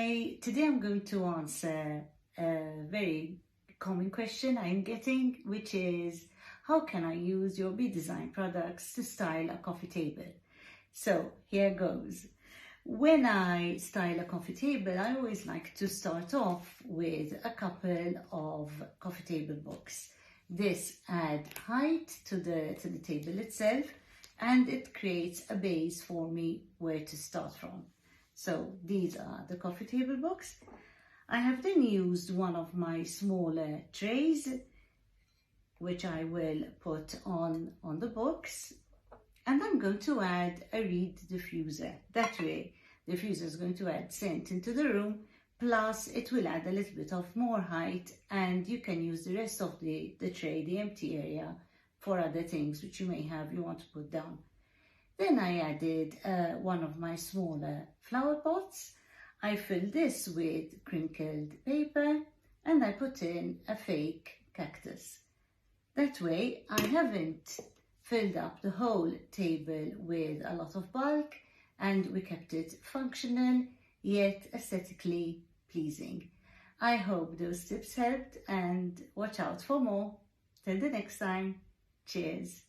Today I'm going to answer a very common question I'm getting, which is how can I use your Bdesign products to style a coffee table? So here goes. When I style a coffee table, I always like to start off with a couple of coffee table books. This adds height to the table itself, and it creates a base for me where to start from. So these are the coffee table books. I have then used one of my smaller trays, which I will put on the books, and I'm going to add a reed diffuser. That way the diffuser is going to add scent into the room, plus it will add a little bit of more height, and you can use the rest of the tray, the empty area, for other things which you want to put down. Then I added one of my smaller flower pots. I filled this with crinkled paper and I put in a fake cactus. That way I haven't filled up the whole table with a lot of bulk, and we kept it functional yet aesthetically pleasing. I hope those tips helped, and watch out for more. Till the next time, cheers.